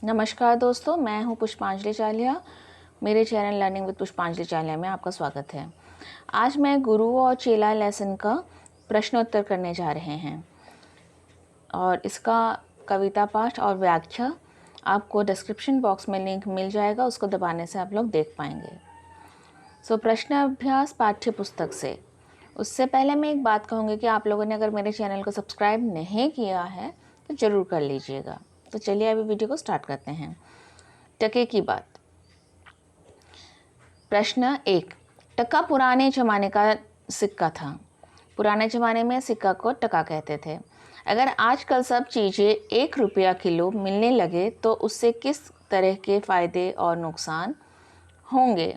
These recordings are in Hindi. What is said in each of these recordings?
नमस्कार दोस्तों, मैं हूं पुष्पांजलि चालिया। मेरे चैनल लर्निंग विद पुष्पांजलि चालिया में आपका स्वागत है। आज मैं गुरु और चेला लेसन का प्रश्नोत्तर करने जा रहे हैं और इसका कविता पाठ और व्याख्या आपको डिस्क्रिप्शन बॉक्स में लिंक मिल जाएगा, उसको दबाने से आप लोग देख पाएंगे। प्रश्न अभ्यास पाठ्य पुस्तक से। उससे पहले मैं एक बात कहूँगी कि आप लोगों ने अगर मेरे चैनल को सब्सक्राइब नहीं किया है तो ज़रूर कर लीजिएगा। तो चलिए अभी वीडियो को स्टार्ट करते हैं। टके की बात। प्रश्न 1। टका पुराने ज़माने का सिक्का था। पुराने ज़माने में सिक्का को टका कहते थे। अगर आजकल सब चीज़ें 1 रुपया किलो मिलने लगे तो उससे किस तरह के फ़ायदे और नुकसान होंगे?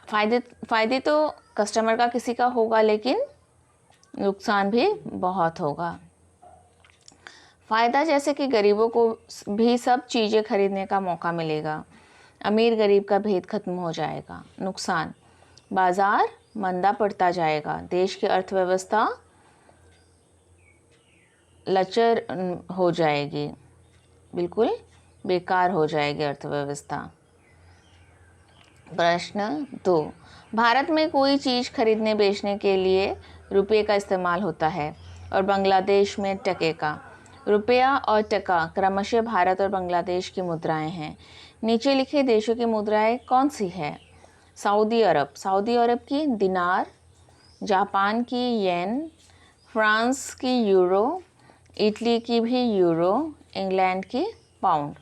फ़ायदे तो कस्टमर का किसी का होगा, लेकिन नुकसान भी बहुत होगा। फ़ायदा जैसे कि गरीबों को भी सब चीज़ें खरीदने का मौका मिलेगा। अमीर गरीब का भेद खत्म हो जाएगा। नुकसान, बाज़ार मंदा पड़ता जाएगा। देश की अर्थव्यवस्था लचर हो जाएगी, बिल्कुल बेकार हो जाएगी अर्थव्यवस्था। प्रश्न 2। भारत में कोई चीज़ खरीदने बेचने के लिए रुपये का इस्तेमाल होता है और बांग्लादेश में टके का। रुपया और टका क्रमशः भारत और बांग्लादेश की मुद्राएं हैं। नीचे लिखे देशों की मुद्राएं कौन सी है? सऊदी अरब की दिनार, जापान की येन, फ्रांस की यूरो, इटली की भी यूरो, इंग्लैंड की पाउंड।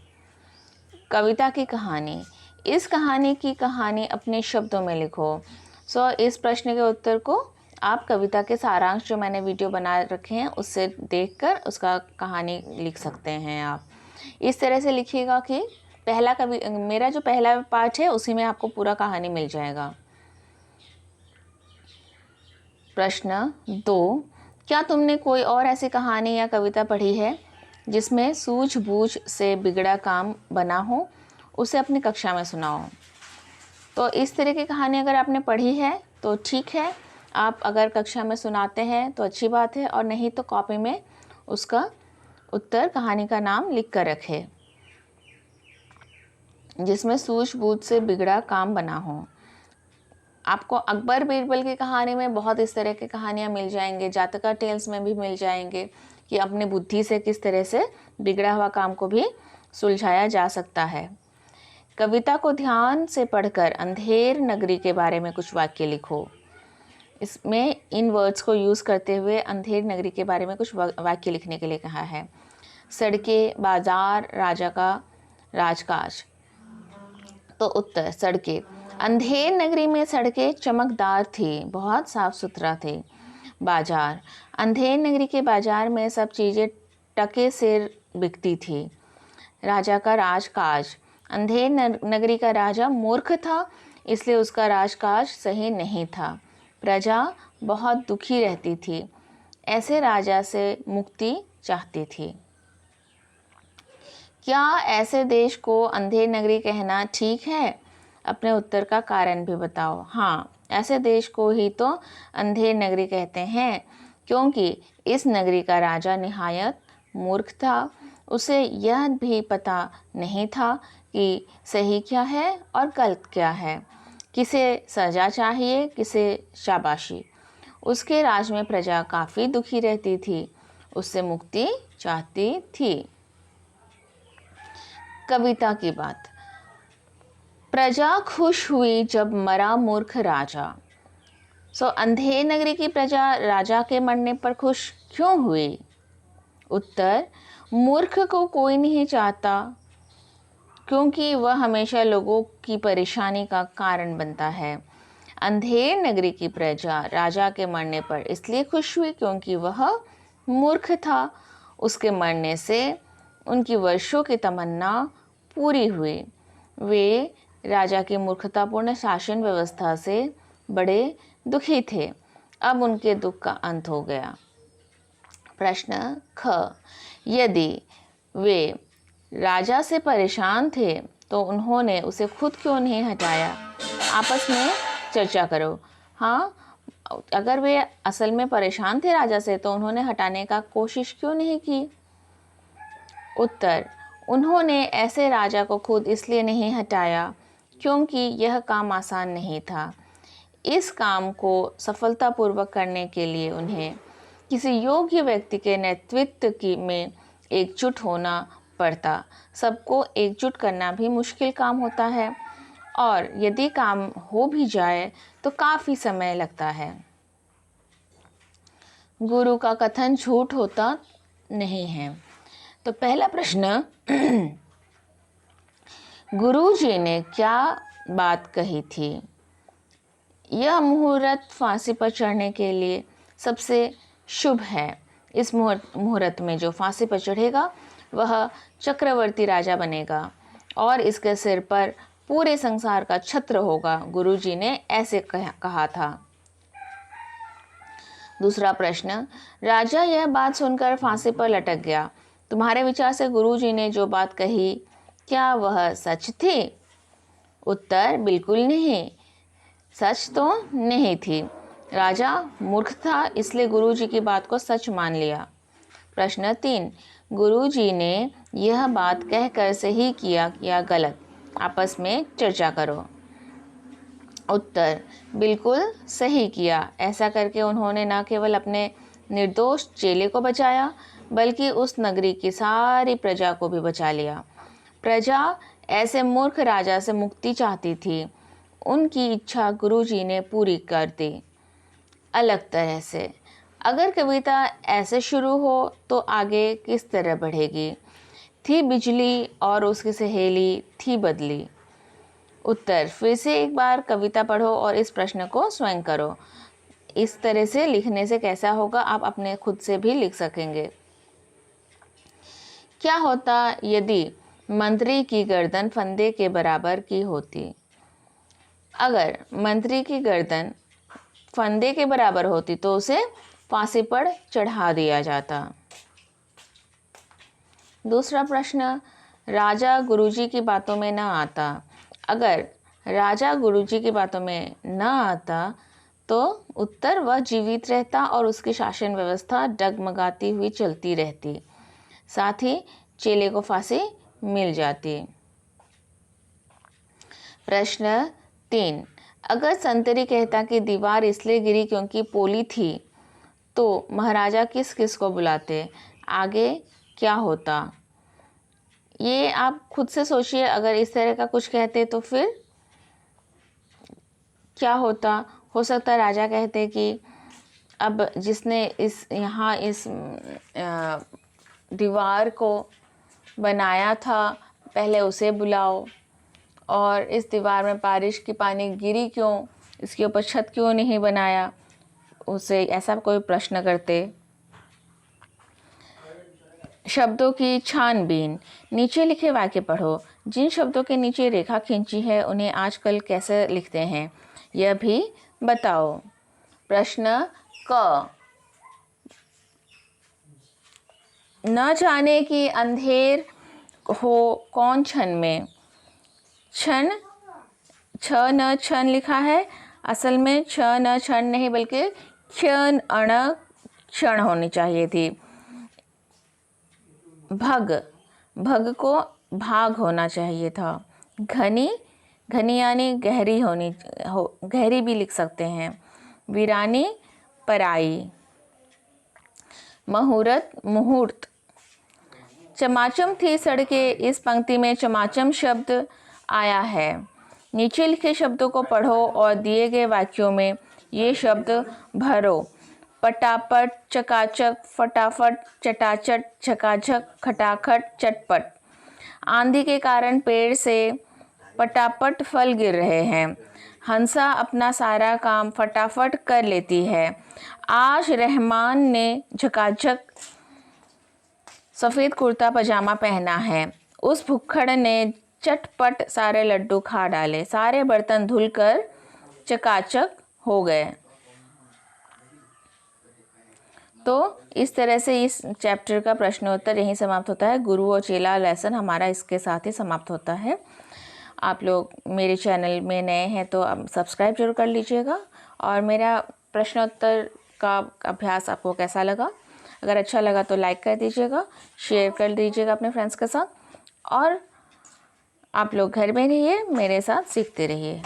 कविता की कहानी। इस कहानी की कहानी अपने शब्दों में लिखो। इस प्रश्न के उत्तर को आप कविता के सारांश जो मैंने वीडियो बना रखे हैं उससे देखकर उसका कहानी लिख सकते हैं। आप इस तरह से लिखिएगा कि मेरा जो पहला पार्ट है उसी में आपको पूरा कहानी मिल जाएगा। प्रश्न 2। क्या तुमने कोई और ऐसी कहानी या कविता पढ़ी है जिसमें सूझबूझ से बिगड़ा काम बना हो? उसे अपनी कक्षा में सुनाओ। तो इस तरह की कहानी अगर आपने पढ़ी है तो ठीक है, आप अगर कक्षा में सुनाते हैं तो अच्छी बात है, और नहीं तो कॉपी में उसका उत्तर कहानी का नाम लिख कर रखें जिसमें सूझबूझ से बिगड़ा काम बना हो। आपको अकबर बीरबल की कहानी में बहुत इस तरह की कहानियाँ मिल जाएंगे, जातका टेल्स में भी मिल जाएंगे कि अपनी बुद्धि से किस तरह से बिगड़ा हुआ काम को भी सुलझाया जा सकता है। कविता को ध्यान से पढ़कर अंधेर नगरी के बारे में कुछ वाक्य लिखो। इसमें इन वर्ड्स को यूज़ करते हुए अंधेर नगरी के बारे में कुछ वाक्य लिखने के लिए कहा है। सड़कें, बाजार, राजा का राजकाज। तो उत्तर, सड़कें। अंधेर नगरी में सड़कें चमकदार थी, बहुत साफ सुथरा थे। बाजार, अंधेर नगरी के बाजार में सब चीज़ें टके से बिकती थी। राजा का राजकाज, अंधेर नगरी का राजा मूर्ख था, इसलिए उसका राजकाज सही नहीं था। प्रजा बहुत दुखी रहती थी, ऐसे राजा से मुक्ति चाहती थी। क्या ऐसे देश को अंधेर नगरी कहना ठीक है? अपने उत्तर का कारण भी बताओ। हाँ, ऐसे देश को ही तो अंधेर नगरी कहते हैं, क्योंकि इस नगरी का राजा निहायत मूर्ख था। उसे यह भी पता नहीं था कि सही क्या है और गलत क्या है, किसे सजा चाहिए, किसे शाबाशी। उसके राज में प्रजा काफ़ी दुखी रहती थी, उससे मुक्ति चाहती थी। कविता की बात। प्रजा खुश हुई जब मरा मूर्ख राजा। अंधेर नगरी की प्रजा राजा के मरने पर खुश क्यों हुई? उत्तर, मूर्ख को कोई नहीं चाहता, क्योंकि वह हमेशा लोगों की परेशानी का कारण बनता है। अंधेर नगरी की प्रजा राजा के मरने पर इसलिए खुश हुई क्योंकि वह मूर्ख था। उसके मरने से उनकी वर्षों की तमन्ना पूरी हुई। वे राजा की मूर्खतापूर्ण शासन व्यवस्था से बड़े दुखी थे। अब उनके दुख का अंत हो गया। प्रश्न ख। यदि वे राजा से परेशान थे तो उन्होंने उसे खुद क्यों नहीं हटाया? आपस में चर्चा करो। हाँ, अगर वे असल में परेशान थे राजा से तो उन्होंने हटाने का कोशिश क्यों नहीं की? उत्तर, उन्होंने ऐसे राजा को खुद इसलिए नहीं हटाया क्योंकि यह काम आसान नहीं था। इस काम को सफलतापूर्वक करने के लिए उन्हें किसी योग्य व्यक्ति के नेतृत्व में एकजुट होना पड़ता। सबको एकजुट करना भी मुश्किल काम होता है और यदि काम हो भी जाए तो काफ़ी समय लगता है। गुरु का कथन झूठ होता नहीं है। तो पहला प्रश्न, गुरु जी ने क्या बात कही थी? यह मुहूर्त फांसी पर चढ़ने के लिए सबसे शुभ है। इस मुहूर्त में जो फांसी पर चढ़ेगा वह चक्रवर्ती राजा बनेगा और इसके सिर पर पूरे संसार का छत्र होगा। गुरुजी ने ऐसे कहा था। दूसरा प्रश्न, राजा यह बात सुनकर फांसी पर लटक गया। तुम्हारे विचार से गुरुजी ने जो बात कही क्या वह सच थी? उत्तर, बिल्कुल नहीं, सच तो नहीं थी। राजा मूर्ख था, इसलिए गुरुजी की बात को सच मान लिया। प्रश्न 3, गुरुजी ने यह बात कहकर सही किया या गलत? आपस में चर्चा करो। उत्तर, बिल्कुल सही किया। ऐसा करके उन्होंने न केवल अपने निर्दोष चेले को बचाया बल्कि उस नगरी की सारी प्रजा को भी बचा लिया। प्रजा ऐसे मूर्ख राजा से मुक्ति चाहती थी। उनकी इच्छा गुरुजी ने पूरी कर दी। अलग तरह से अगर कविता ऐसे शुरू हो तो आगे किस तरह बढ़ेगी? थी बिजली और उसकी सहेली थी बदली। उत्तर, फिर से एक बार कविता पढ़ो और इस प्रश्न को स्वयं करो। इस तरह से लिखने से कैसा होगा, आप अपने खुद से भी लिख सकेंगे। क्या होता यदि मंत्री की गर्दन फंदे के बराबर की होती? अगर मंत्री की गर्दन फंदे के बराबर होती तो उसे फांसी पर चढ़ा दिया जाता। दूसरा प्रश्न, राजा गुरुजी की बातों में न आता। अगर राजा गुरुजी की बातों में न आता तो उत्तर, वह जीवित रहता और उसकी शासन व्यवस्था डगमगाती हुई चलती रहती। साथ ही चेले को फांसी मिल जाती। प्रश्न 3, अगर संतरी कहता कि दीवार इसलिए गिरी क्योंकि पोली थी तो महाराजा किस किस को बुलाते? आगे क्या होता? ये आप खुद से सोचिए। अगर इस तरह का कुछ कहते तो फिर क्या होता? हो सकता है राजा कहते कि अब जिसने इस दीवार को बनाया था पहले उसे बुलाओ, और इस दीवार में बारिश की पानी गिरी क्यों, इसके ऊपर छत क्यों नहीं बनाया, उसे ऐसा कोई प्रश्न करते। शब्दों की छानबीन, नीचे लिखे वाक्य पढ़ो। जिन शब्दों के नीचे रेखा खींची है उन्हें आजकल कैसे लिखते हैं यह भी बताओ। प्रश्न क, न जाने कि अंधेर हो कौन क्षण में। क्षण, छ न क्षण लिखा है, असल में छ न क्षण नहीं बल्कि क्षण अण क्षण होनी चाहिए थी। भग, भग को भाग होना चाहिए था। घनी, घनी यानी गहरी गहरी भी लिख सकते हैं। वीरानी, पराई। मुहूर्त, मुहूर्त। चमाचम थी सड़कें, इस पंक्ति में चमाचम शब्द आया है। नीचे लिखे शब्दों को पढ़ो और दिए गए वाक्यों में ये शब्द भरो। पटापट, चकाचक, फटाफट, चटाचट, झकाझक, खटाखट, चटपट। आंधी के कारण पेड़ से पटापट फल गिर रहे हैं। हंसा अपना सारा काम फटाफट कर लेती है। आज रहमान ने झकाझक सफ़ेद कुर्ता पजामा पहना है। उस भुक्खड़ ने चटपट सारे लड्डू खा डाले। सारे बर्तन धुलकर चकाचक हो गए। तो इस तरह से इस चैप्टर का प्रश्नोत्तर यहीं समाप्त होता है। गुरु और चेला लेसन हमारा इसके साथ ही समाप्त होता है। आप लोग मेरे चैनल में नए हैं तो आप सब्सक्राइब जरूर कर लीजिएगा। और मेरा प्रश्नोत्तर का अभ्यास आपको कैसा लगा? अगर अच्छा लगा तो लाइक कर दीजिएगा, शेयर कर दीजिएगा अपने फ्रेंड्स के साथ, और आप लोग घर में रहिए, मेरे साथ सीखते रहिए।